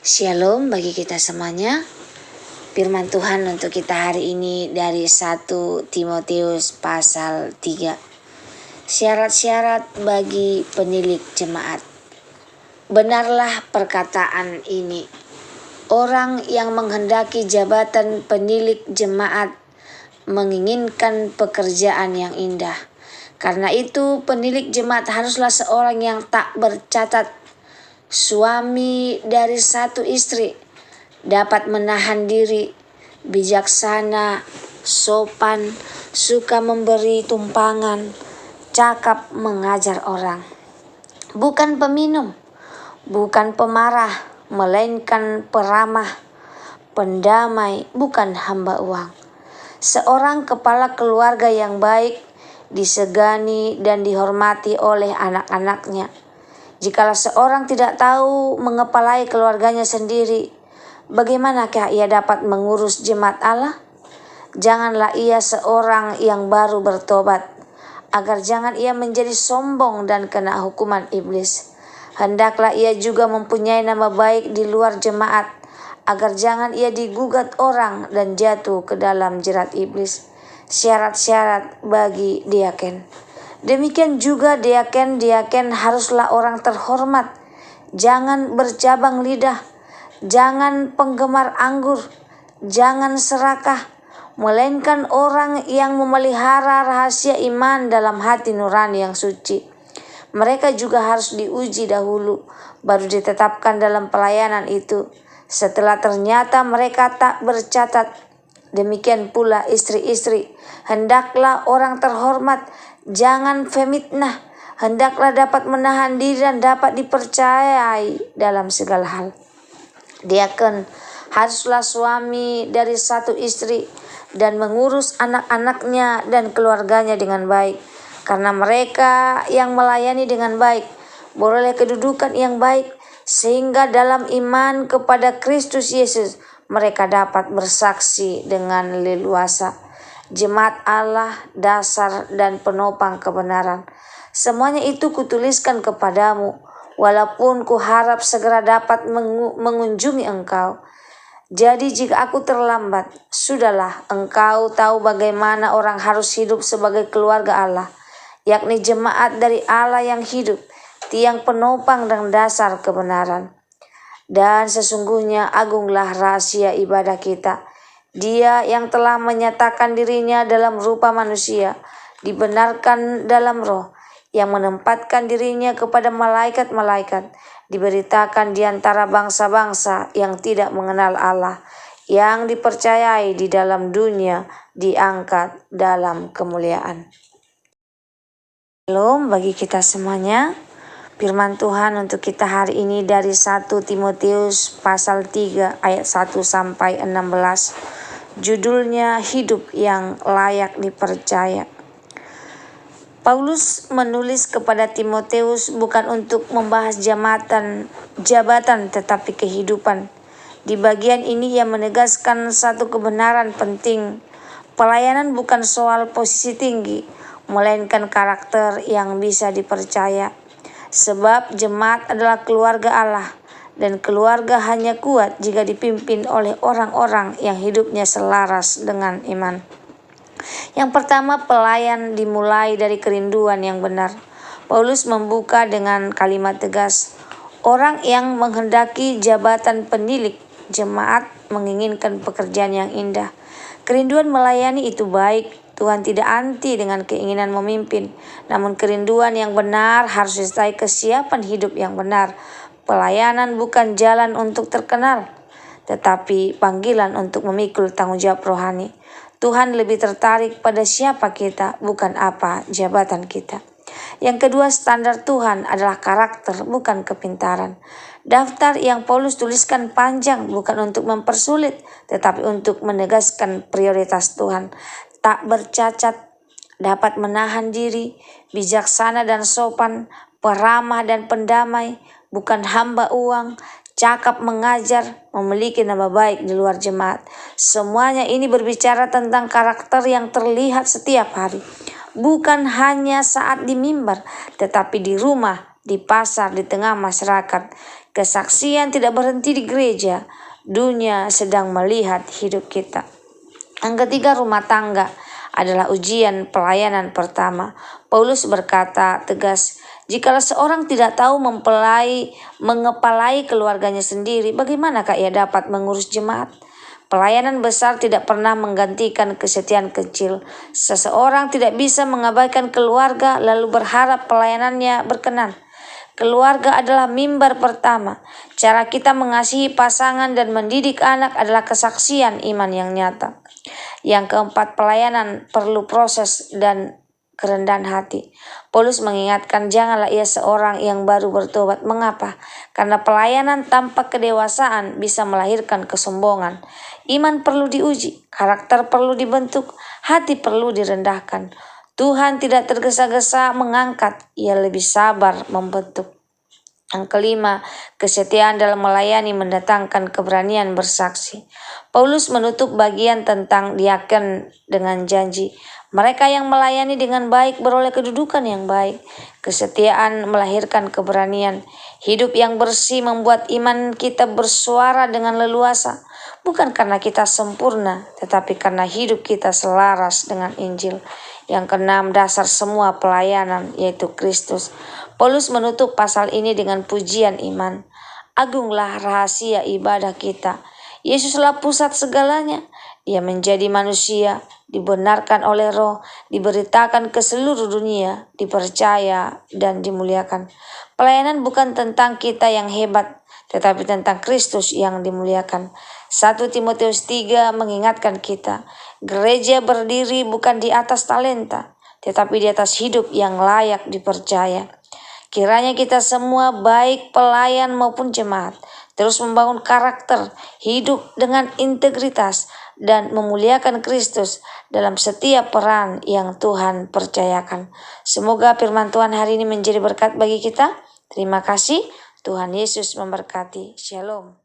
Shalom bagi kita semuanya. Firman Tuhan untuk kita hari ini dari 1 Timotius pasal 3. Syarat-syarat bagi penilik jemaat. Benarlah perkataan ini. Orang yang menghendaki jabatan penilik jemaat menginginkan pekerjaan yang indah. Karena itu penilik jemaat haruslah seorang yang tak bercatat, suami dari satu istri, dapat menahan diri, bijaksana, sopan, suka memberi tumpangan, cakap mengajar orang. Bukan peminum, bukan pemarah, melainkan peramah, pendamai, bukan hamba uang. Seorang kepala keluarga yang baik disegani dan dihormati oleh anak-anaknya. Jikalau seorang tidak tahu mengepalai keluarganya sendiri, bagaimanakah ia dapat mengurus jemaat Allah? Janganlah ia seorang yang baru bertobat, agar jangan ia menjadi sombong dan kena hukuman iblis. Hendaklah ia juga mempunyai nama baik di luar jemaat, agar jangan ia digugat orang dan jatuh ke dalam jerat iblis. Syarat-syarat bagi diaken. Demikian juga diaken haruslah orang terhormat, jangan bercabang lidah, jangan penggemar anggur, jangan serakah, melainkan orang yang memelihara rahasia iman dalam hati nurani yang suci. Mereka juga harus diuji dahulu, baru ditetapkan dalam pelayanan itu. Setelah ternyata mereka tak bercatat, demikian pula istri-istri, hendaklah orang terhormat, jangan femitnah, hendaklah dapat menahan diri dan dapat dipercayai dalam segala hal. Diaken haruslah suami dari satu istri dan mengurus anak-anaknya dan keluarganya dengan baik. Karena mereka yang melayani dengan baik beroleh kedudukan yang baik, sehingga dalam iman kepada Kristus Yesus mereka dapat bersaksi dengan leluasa. Jemaat Allah, dasar dan penopang kebenaran. Semuanya itu kutuliskan kepadamu, walaupun kuharap segera dapat mengunjungi engkau. Jadi jika aku terlambat, sudahlah, engkau tahu bagaimana orang harus hidup sebagai keluarga Allah, yakni jemaat dari Allah yang hidup, tiang penopang dan dasar kebenaran. Dan sesungguhnya agunglah rahasia ibadah kita. Dia yang telah menyatakan dirinya dalam rupa manusia, dibenarkan dalam roh, yang menempatkan dirinya kepada malaikat-malaikat, diberitakan di antara bangsa-bangsa yang tidak mengenal Allah, yang dipercayai di dalam dunia, diangkat dalam kemuliaan. Shalom bagi kita semuanya. Firman Tuhan untuk kita hari ini dari 1 Timotius pasal 3 ayat 1 sampai 16. Judulnya hidup yang layak dipercaya. Paulus menulis kepada Timotius bukan untuk membahas jabatan tetapi kehidupan. Di bagian ini ia menegaskan satu kebenaran penting. Pelayanan bukan soal posisi tinggi, melainkan karakter yang bisa dipercaya. Sebab jemaat adalah keluarga Allah, dan keluarga hanya kuat jika dipimpin oleh orang-orang yang hidupnya selaras dengan iman. Yang pertama, pelayan dimulai dari kerinduan yang benar. Paulus membuka dengan kalimat tegas. Orang yang menghendaki jabatan penilik jemaat menginginkan pekerjaan yang indah. Kerinduan melayani itu baik. Tuhan tidak anti dengan keinginan memimpin, namun kerinduan yang benar harus disertai kesiapan hidup yang benar. Pelayanan bukan jalan untuk terkenal, tetapi panggilan untuk memikul tanggung jawab rohani. Tuhan lebih tertarik pada siapa kita, bukan apa jabatan kita. Yang kedua, standar Tuhan adalah karakter, bukan kepintaran. Daftar yang Paulus tuliskan panjang, bukan untuk mempersulit, tetapi untuk menegaskan prioritas Tuhan. Tak bercacat, dapat menahan diri, bijaksana dan sopan, peramah dan pendamai, bukan hamba uang, cakap mengajar, memiliki nama baik di luar jemaat. Semuanya ini berbicara tentang karakter yang terlihat setiap hari. Bukan hanya saat di mimbar, tetapi di rumah, di pasar, di tengah masyarakat. Kesaksian tidak berhenti di gereja. Dunia sedang melihat hidup kita. Yang ketiga, rumah tangga adalah ujian pelayanan pertama. Paulus berkata tegas, jikalau seorang tidak tahu mengepalai keluarganya sendiri, bagaimanakah ia dapat mengurus jemaat? Pelayanan besar tidak pernah menggantikan kesetiaan kecil. Seseorang tidak bisa mengabaikan keluarga lalu berharap pelayanannya berkenan. Keluarga adalah mimbar pertama. Cara kita mengasihi pasangan dan mendidik anak adalah kesaksian iman yang nyata. Yang keempat, pelayanan perlu proses dan kerendahan hati. Paulus mengingatkan janganlah ia seorang yang baru bertobat. Mengapa? Karena pelayanan tanpa kedewasaan bisa melahirkan kesombongan. Iman perlu diuji, karakter perlu dibentuk, hati perlu direndahkan. Tuhan tidak tergesa-gesa mengangkat, ia lebih sabar membentuk. Yang kelima, kesetiaan dalam melayani mendatangkan keberanian bersaksi. Paulus menutup bagian tentang diaken dengan janji. Mereka yang melayani dengan baik beroleh kedudukan yang baik. Kesetiaan melahirkan keberanian. Hidup yang bersih membuat iman kita bersuara dengan leluasa. Bukan karena kita sempurna, tetapi karena hidup kita selaras dengan Injil. Yang keenam, dasar semua pelayanan, yaitu Kristus. Paulus menutup pasal ini dengan pujian iman. Agunglah rahasia ibadah kita. Yesuslah pusat segalanya. Dia menjadi manusia, dibenarkan oleh Roh, diberitakan ke seluruh dunia, dipercaya dan dimuliakan. Pelayanan bukan tentang kita yang hebat, tetapi tentang Kristus yang dimuliakan. 1 Timotius 3 mengingatkan kita, gereja berdiri bukan di atas talenta, tetapi di atas hidup yang layak dipercaya. Kiranya kita semua, baik pelayan maupun jemaat, terus membangun karakter, hidup dengan integritas, dan memuliakan Kristus dalam setiap peran yang Tuhan percayakan. Semoga firman Tuhan hari ini menjadi berkat bagi kita. Terima kasih. Tuhan Yesus memberkati. Shalom.